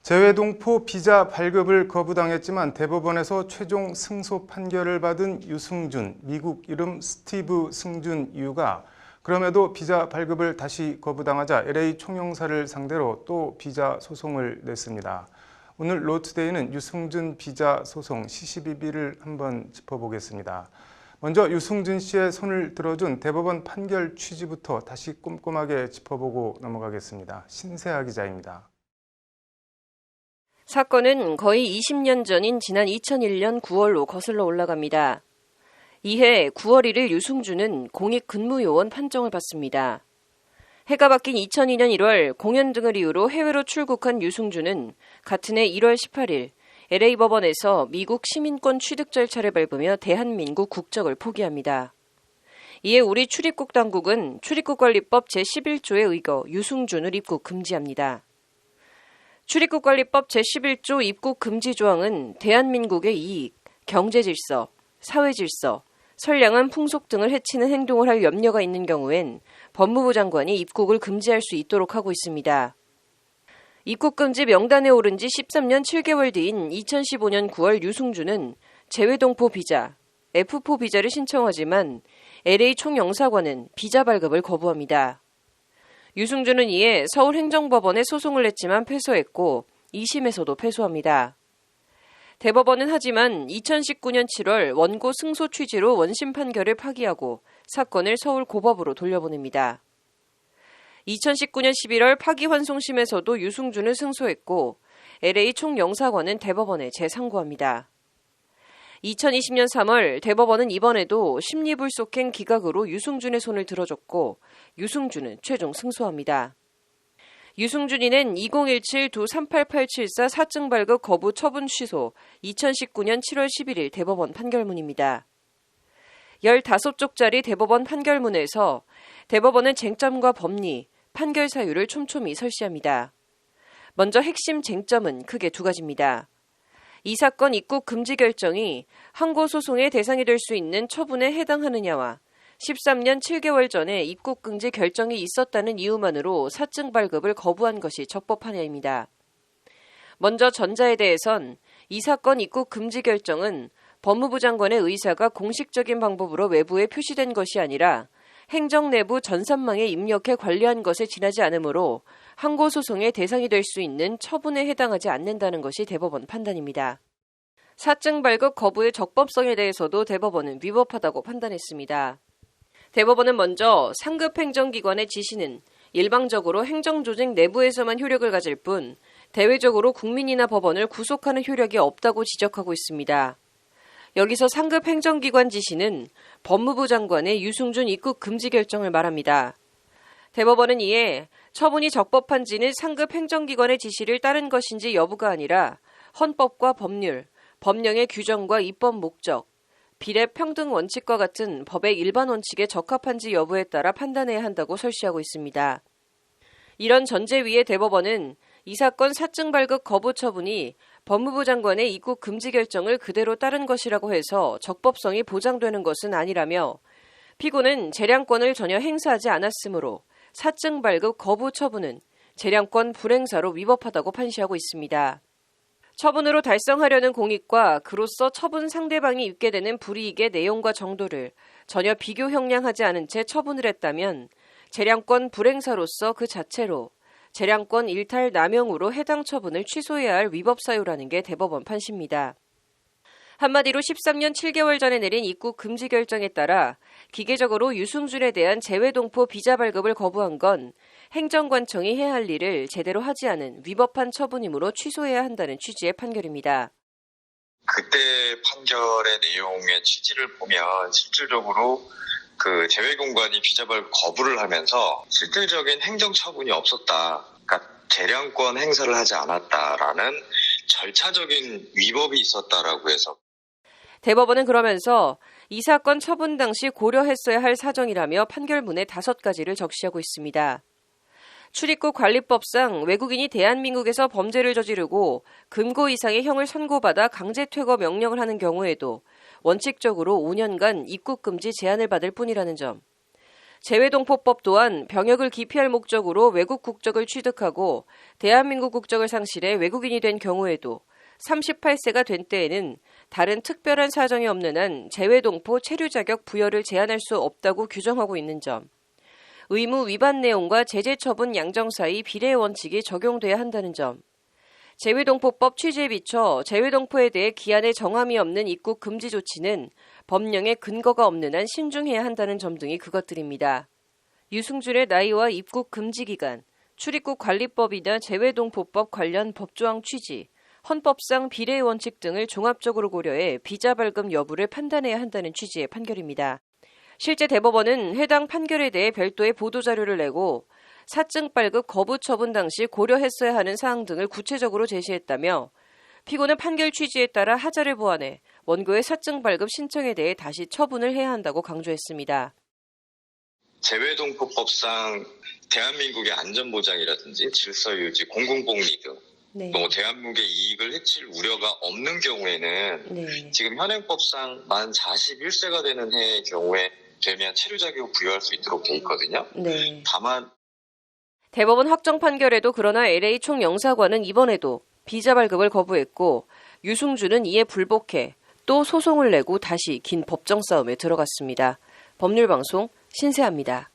재외동포 비자 발급을 거부당했지만 대법원에서 최종 승소 판결을 받은 유승준, 미국 이름 스티브 승준 이유가 그럼에도 비자 발급을 다시 거부당하자 LA 총영사를 상대로 또 비자 소송을 냈습니다. 오늘 로투데이는 유승준 비자 소송 시시비비를 한번 짚어보겠습니다. 먼저 유승준 씨의 손을 들어준 대법원 판결 취지부터 다시 꼼꼼하게 짚어보고 넘어가겠습니다. 신세아 기자입니다. 사건은 거의 20년 전인 지난 2001년 9월로 거슬러 올라갑니다. 이해 9월 1일 유승준은 공익근무요원 판정을 받습니다. 해가 바뀐 2002년 1월 공연 등을 이유로 해외로 출국한 유승준은 같은 해 1월 18일 LA 법원에서 미국 시민권 취득 절차를 밟으며 대한민국 국적을 포기합니다. 이에 우리 출입국 당국은 출입국관리법 제11조에 의거 유승준을 입국 금지합니다. 출입국관리법 제11조 입국 금지 조항은 대한민국의 이익, 경제질서, 사회질서, 선량한 풍속 등을 해치는 행동을 할 염려가 있는 경우엔 법무부 장관이 입국을 금지할 수 있도록 하고 있습니다. 입국금지 명단에 오른 지 13년 7개월 뒤인 2015년 9월 유승준은 재외동포 비자, F4 비자를 신청하지만 LA 총영사관은 비자 발급을 거부합니다. 유승준은 이에 서울행정법원에 소송을 냈지만 패소했고 2심에서도 패소합니다. 대법원은 하지만 2019년 7월 원고 승소 취지로 원심 판결을 파기하고 사건을 서울고법으로 돌려보냅니다. 2019년 11월 파기환송심에서도 유승준을 승소했고 LA 총영사관은 대법원에 재상고합니다. 2020년 3월 대법원은 이번에도 심리불속행 기각으로 유승준의 손을 들어줬고 유승준은 최종 승소합니다. 유승준이는 2017 두 38874 사증 발급 거부 처분 취소 2019년 7월 11일 대법원 판결문입니다. 15쪽짜리 대법원 판결문에서 대법원은 쟁점과 법리, 판결 사유를 촘촘히 설시합니다. 먼저 핵심 쟁점은 크게 두 가지입니다. 이 사건 입국 금지 결정이 항고소송의 대상이 될 수 있는 처분에 해당하느냐와 13년 7개월 전에 입국 금지 결정이 있었다는 이유만으로 사증 발급을 거부한 것이 적법하냐입니다. 먼저 전자에 대해선 이 사건 입국 금지 결정은 법무부 장관의 의사가 공식적인 방법으로 외부에 표시된 것이 아니라 행정 내부 전산망에 입력해 관리한 것에 지나지 않으므로 항고소송의 대상이 될 수 있는 처분에 해당하지 않는다는 것이 대법원 판단입니다. 사증 발급 거부의 적법성에 대해서도 대법원은 위법하다고 판단했습니다. 대법원은 먼저 상급 행정기관의 지시는 일방적으로 행정조직 내부에서만 효력을 가질 뿐 대외적으로 국민이나 법원을 구속하는 효력이 없다고 지적하고 있습니다. 여기서 상급 행정기관 지시는 법무부 장관의 유승준 입국 금지 결정을 말합니다. 대법원은 이에 처분이 적법한지는 상급 행정기관의 지시를 따른 것인지 여부가 아니라 헌법과 법률, 법령의 규정과 입법 목적, 비례 평등 원칙과 같은 법의 일반 원칙에 적합한지 여부에 따라 판단해야 한다고 설시하고 있습니다. 이런 전제 위에 대법원은 이 사건 사증 발급 거부 처분이 법무부 장관의 입국 금지 결정을 그대로 따른 것이라고 해서 적법성이 보장되는 것은 아니라며 피고는 재량권을 전혀 행사하지 않았으므로 사증 발급 거부 처분은 재량권 불행사로 위법하다고 판시하고 있습니다. 처분으로 달성하려는 공익과 그로써 처분 상대방이 입게 되는 불이익의 내용과 정도를 전혀 비교 형량하지 않은 채 처분을 했다면 재량권 불행사로서 그 자체로 재량권 일탈 남용으로 해당 처분을 취소해야 할 위법 사유라는 게 대법원 판시입니다. 한마디로 13년 7개월 전에 내린 입국 금지 결정에 따라 기계적으로 유승준에 대한 재외동포 비자 발급을 거부한 건 행정관청이 해야 할 일을 제대로 하지 않은 위법한 처분이므로 취소해야 한다는 취지의 판결입니다. 그때 판결의 내용의 취지를 보면 실질적으로 그 재외공관이 비자 발급 거부를 하면서 실질적인 행정 처분이 없었다. 그러니까 재량권 행사를 하지 않았다라는 절차적인 위법이 있었다라고 해서 대법원은 그러면서 이 사건 처분 당시 고려했어야 할 사정이라며 판결문에 5가지를 적시하고 있습니다. 출입국 관리법상 외국인이 대한민국에서 범죄를 저지르고 금고 이상의 형을 선고받아 강제 퇴거 명령을 하는 경우에도 원칙적으로 5년간 입국 금지 제한을 받을 뿐이라는 점, 재외동포법 또한 병역을 기피할 목적으로 외국 국적을 취득하고 대한민국 국적을 상실해 외국인이 된 경우에도 38세가 된 때에는 다른 특별한 사정이 없는 한 재외동포 체류 자격 부여를 제한할 수 없다고 규정하고 있는 점, 의무 위반 내용과 제재 처분 양정 사이 비례 원칙이 적용돼야 한다는 점, 재외동포법 취지에 비춰 재외동포에 대해 기한에 정함이 없는 입국 금지 조치는 법령에 근거가 없는 한 신중해야 한다는 점 등이 그것들입니다. 유승준의 나이와 입국 금지 기간, 출입국 관리법이나 재외동포법 관련 법조항 취지, 헌법상 비례의 원칙 등을 종합적으로 고려해 비자 발급 여부를 판단해야 한다는 취지의 판결입니다. 실제 대법원은 해당 판결에 대해 별도의 보도자료를 내고 사증 발급 거부 처분 당시 고려했어야 하는 사항 등을 구체적으로 제시했다며 피고는 판결 취지에 따라 하자를 보완해 원고의 사증 발급 신청에 대해 다시 처분을 해야 한다고 강조했습니다. 재외동포법상 대한민국의 안전보장이라든지 질서유지, 공공복리 등 또 대한민국의 이익을 해칠 우려가 없는 경우에는 지금 현행법상 만 41세가 되는 해의 경우에 되면 체류 자격을 부여할 수 있도록 돼 있거든요. 다만 대법원 확정 판결에도 그러나 LA 총영사관은 이번에도 비자 발급을 거부했고 유승준은 이에 불복해 또 소송을 내고 다시 긴 법정 싸움에 들어갔습니다. 법률방송 신세아입니다.